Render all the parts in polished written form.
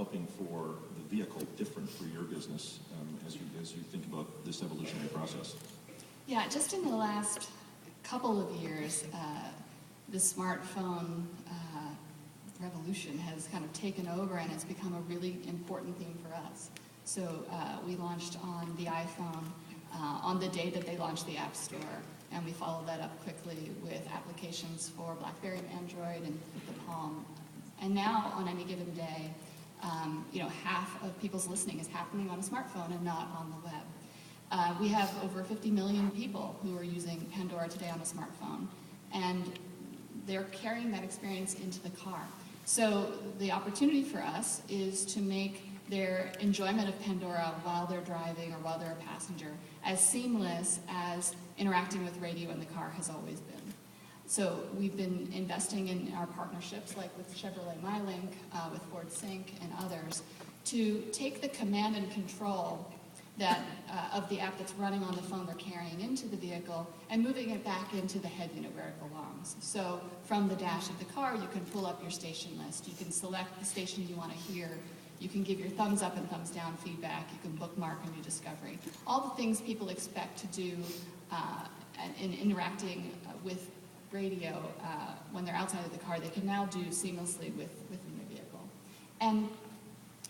developing for the vehicle different for your business as you think about this evolutionary process? Yeah, just in the last couple of years, the smartphone revolution has kind of taken over, and it's become a really important theme for us. So we launched on the iPhone on the day that they launched the App Store, and we followed that up quickly with applications for BlackBerry and Android and the Palm. And now, on any given day, half of people's listening is happening on a smartphone and not on the web. We have over 50 million people who are using Pandora today on a smartphone, and they're carrying that experience into the car. So the opportunity for us is to make their enjoyment of Pandora while they're driving or while they're a passenger as seamless as interacting with radio in the car has always been. So we've been investing in our partnerships, like with Chevrolet MyLink, with Ford Sync, and others, to take the command and control that of the app that's running on the phone they're carrying into the vehicle and moving it back into the head unit where it belongs. So from the dash of the car, you can pull up your station list. You can select the station you want to hear. You can give your thumbs up and thumbs down feedback. You can bookmark a new discovery. All the things people expect to do in interacting with radio when they're outside of the car, they can now do seamlessly within the vehicle. And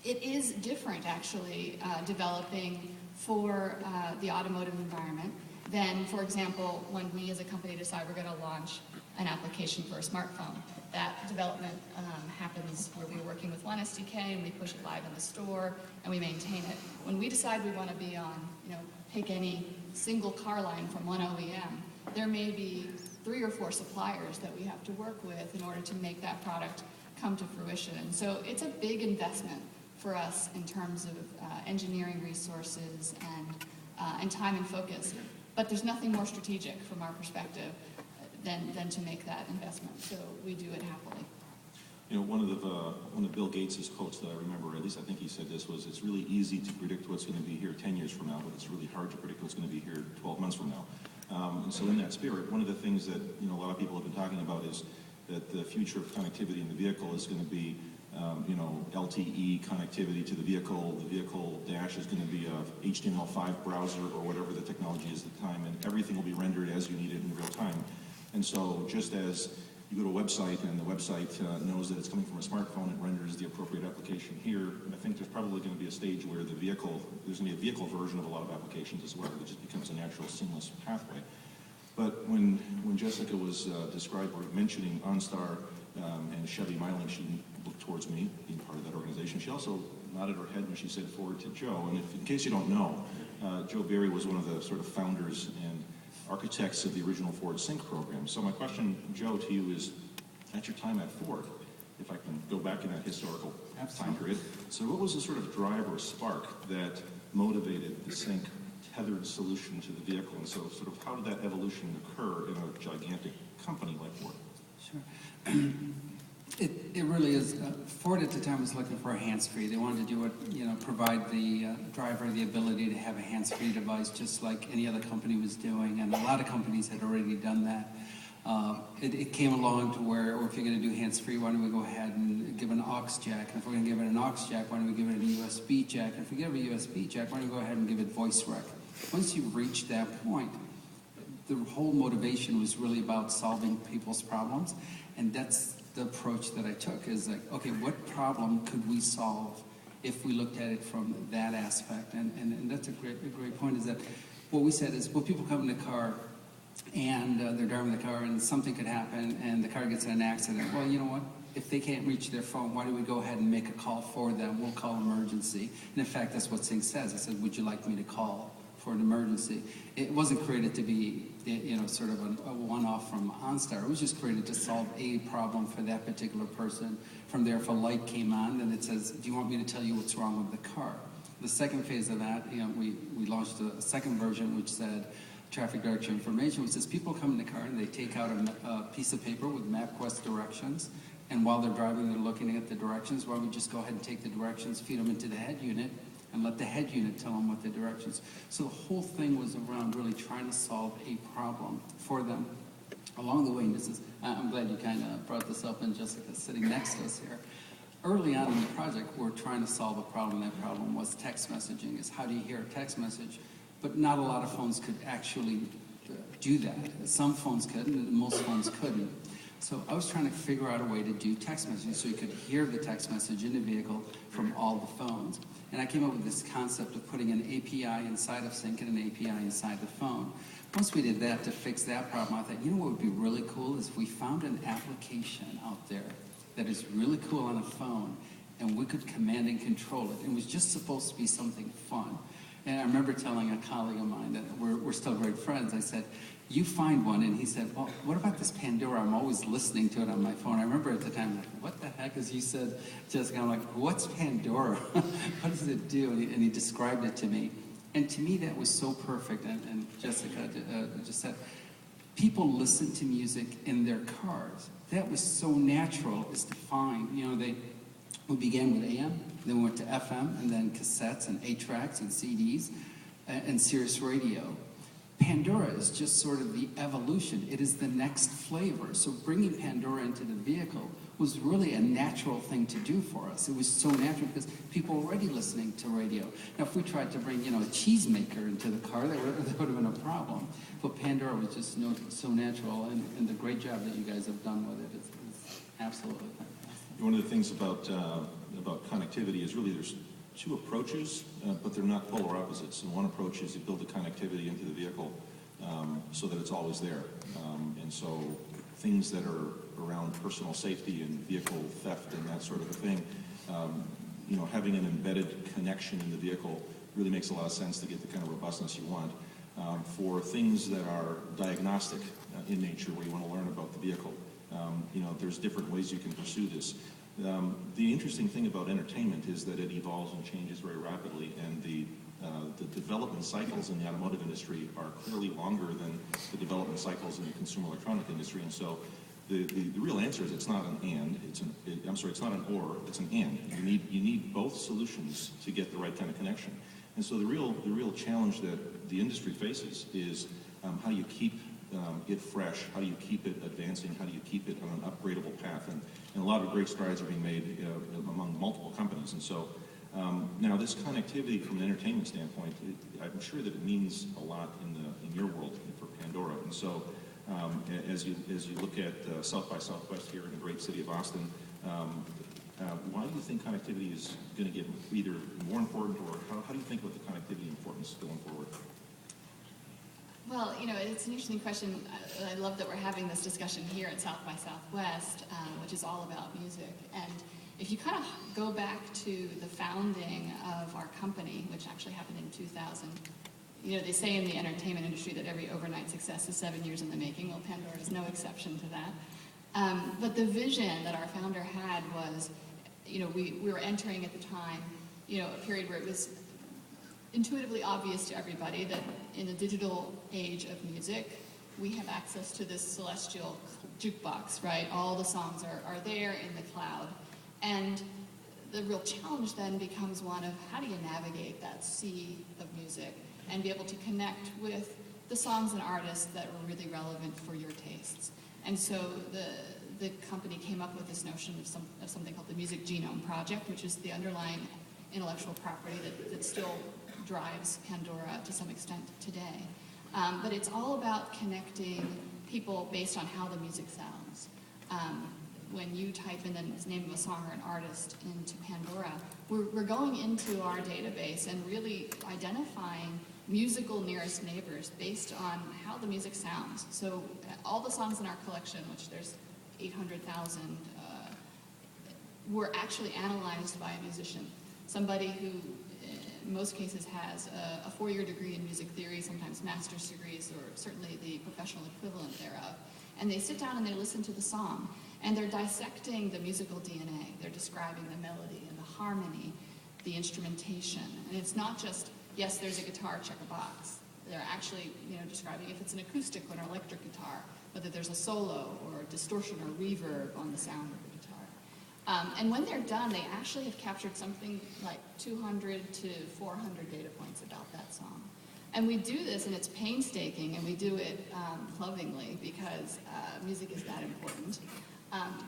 it is different, actually, developing for the automotive environment than, for example, when we as a company decide we're going to launch an application for a smartphone. That development happens where we're working with one SDK and we push it live in the store and we maintain it. When we decide we want to be on, pick any single car line from one OEM, there may be 3 or 4 suppliers that we have to work with in order to make that product come to fruition. And so it's a big investment for us in terms of engineering resources and time and focus. But there's nothing more strategic from our perspective than to make that investment. So we do it happily. One of Bill Gates' quotes that I remember, at least I think he said this, was, it's really easy to predict what's going to be here 10 years from now, but it's really hard to predict what's going to be here 12 months from now. And so in that spirit, one of the things that a lot of people have been talking about is that the future of connectivity in the vehicle is going to be LTE connectivity to the vehicle. The vehicle dash is going to be a HTML5 browser or whatever the technology is at the time, and everything will be rendered as you need it in real time. And so just as you go to a website and the website knows that it's coming from a smartphone, it renders the appropriate application here. And I think there's probably going to be a stage where there's going to be a vehicle version of a lot of applications as well. It just becomes a natural, seamless pathway. But when Jessica was mentioning OnStar and Chevy MyLink, she looked towards me, being part of that organization. She also nodded her head when she said forward to Joe. And in case you don't know, Joe Barry was one of the sort of founders and architects of the original Ford Sync program. So my question, Joe, to you is, at your time at Ford, if I can go back in that historical time period, so what was the sort of drive or spark that motivated the Sync tethered solution to the vehicle? And so sort of how did that evolution occur in a gigantic company like Ford? Sure. It really is. Ford at the time was looking for a hands-free. They wanted to do it, provide the driver the ability to have a hands-free device just like any other company was doing, and a lot of companies had already done that. It came along to where, if you're going to do hands-free, why don't we go ahead and give an aux jack? And if we're going to give it an aux jack, why don't we give it a USB jack? And if we give it a USB jack, why don't we go ahead and give it voice rec? Once you reach that point, the whole motivation was really about solving people's problems, and that's the approach that I took, is like, okay, what problem could we solve if we looked at it from that aspect? And that's a great point, is that what we said is, well, people come in the car and they're driving the car and something could happen and the car gets in an accident. Well, you know what? If they can't reach their phone, why don't we go ahead and make a call for them? We'll call emergency. And in fact, that's what Sync says. It says, would you like me to call for an emergency? It wasn't created to be, sort of a one-off from OnStar. It was just created to solve a problem for that particular person. From there, if a light came on, then it says, do you want me to tell you what's wrong with the car? The second phase of that, we launched a second version which said traffic direction information, which says people come in the car and they take out a piece of paper with MapQuest directions, and while they're driving, they're looking at the directions. Why don't we just go ahead and take the directions, feed them into the head unit, and let the head unit tell them what the directions. So the whole thing was around really trying to solve a problem for them. Along the way, and I'm glad you kind of brought this up, and Jessica's sitting next to us here. Early on in the project, we're trying trying to solve a problem. That problem was text messaging, is how do you hear a text message? But not a lot of phones could actually do that. Some phones could, and most phones couldn't. So I was trying to figure out a way to do text messaging so you could hear the text message in the vehicle from all the phones. And I came up with this concept of putting an API inside of Sync and an API inside the phone. Once we did that to fix that problem, I thought, you know what would be really cool is if we found an application out there that is really cool on a phone, and we could command and control it. It was just supposed to be something fun. And I remember telling a colleague of mine that we're still great friends, I said, you find one, and he said, well, what about this Pandora? I'm always listening to it on my phone. I remember at the time, like, what the heck? As you said, Jessica, I'm like, what's Pandora? What does it do? And he described it to me. And to me, that was so perfect. And Jessica just said, people listen to music in their cars. That was so natural, is to find, we began with AM, then we went to FM, and then cassettes and 8-tracks and CDs and Sirius Radio. Pandora is just sort of the evolution. It is the next flavor. So bringing Pandora into the vehicle was really a natural thing to do for us. It was so natural because people were already listening to radio. Now, if we tried to bring, a cheesemaker into the car, that would have been a problem. But Pandora was just so natural, and the great job that you guys have done with it is absolutely fantastic. One of the things about connectivity is really there's two approaches, but they're not polar opposites. And one approach is to build the connectivity into the vehicle so that it's always there. And so things that are around personal safety and vehicle theft and that sort of a thing, having an embedded connection in the vehicle really makes a lot of sense to get the kind of robustness you want. For things that are diagnostic in nature, where you want to learn about the vehicle, there's different ways you can pursue this. The interesting thing about entertainment is that it evolves and changes very rapidly, and the development cycles in the automotive industry are clearly longer than the development cycles in the consumer electronic industry. And so the real answer is it's not an and, it's not an or, it's an and. You need both solutions to get the right kind of connection. And so the real challenge that the industry faces is how do you keep it fresh, how do you keep it advancing, how do you keep it on an upgradable path, and a lot of great strides are being made among multiple companies. And so now this connectivity from an entertainment standpoint, I'm sure that it means a lot in your world for Pandora. And so as you look at South by Southwest here in the great city of Austin, why do you think connectivity is going to get either more important, or how do you think about the connectivity importance going forward? Well, it's an interesting question. I love that we're having this discussion here at South by Southwest, which is all about music. And if you kind of go back to the founding of our company, which actually happened in 2000, they say in the entertainment industry that every overnight success is 7 years in the making. Well, Pandora is no exception to that. But the vision that our founder had was, we were entering at the time, a period where it was intuitively obvious to everybody that in the digital age of music, we have access to this celestial jukebox, right? All the songs are there in the cloud. And the real challenge then becomes one of how do you navigate that sea of music and be able to connect with the songs and artists that are really relevant for your tastes. And so the company came up with this notion of something called the Music Genome Project, which is the underlying intellectual property that still drives Pandora to some extent today. But it's all about connecting people based on how the music sounds. When you type in the name of a song or an artist into Pandora, we're going into our database and really identifying musical nearest neighbors based on how the music sounds. So all the songs in our collection, which there's 800,000, were actually analyzed by a musician, somebody who in most cases has a 4-year degree in music theory, sometimes master's degrees, or certainly the professional equivalent thereof. And they sit down and they listen to the song, and they're dissecting the musical DNA. They're describing the melody and the harmony, the instrumentation. And it's not just, yes, there's a guitar, check a box. They're actually, describing if it's an acoustic or an electric guitar, whether there's a solo or a distortion or reverb on the sound of the guitar. And when they're done, they actually have captured something like 200 to 400 data points about that song. And we do this, and it's painstaking, and we do it lovingly because music is that important.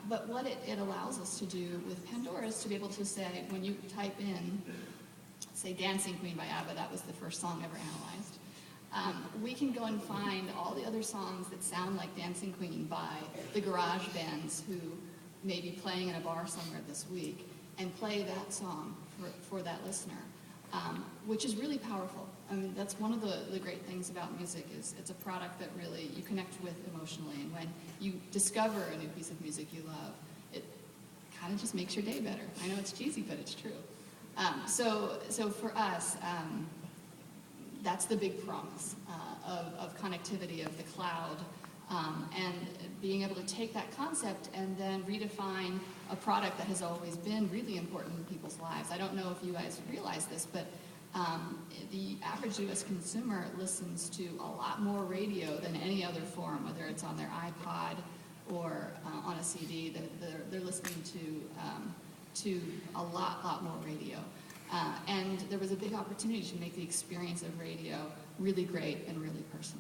But what it allows us to do with Pandora is to be able to say, when you type in, say, Dancing Queen by ABBA, that was the first song ever analyzed, we can go and find all the other songs that sound like Dancing Queen by the garage bands who may be playing in a bar somewhere this week, and play that song for that listener, which is really powerful. I mean, that's one of the great things about music is it's a product that really you connect with emotionally, and when you discover a new piece of music you love, it kind of just makes your day better. I know it's cheesy, but it's true. So for us, that's the big promise of connectivity, of the cloud, and being able to take that concept and then redefine a product that has always been really important in people's lives. I don't know if you guys realize this, but the average U.S. consumer listens to a lot more radio than any other form, whether it's on their iPod or on a CD. They're listening to a lot more radio. And there was a big opportunity to make the experience of radio really great and really personal.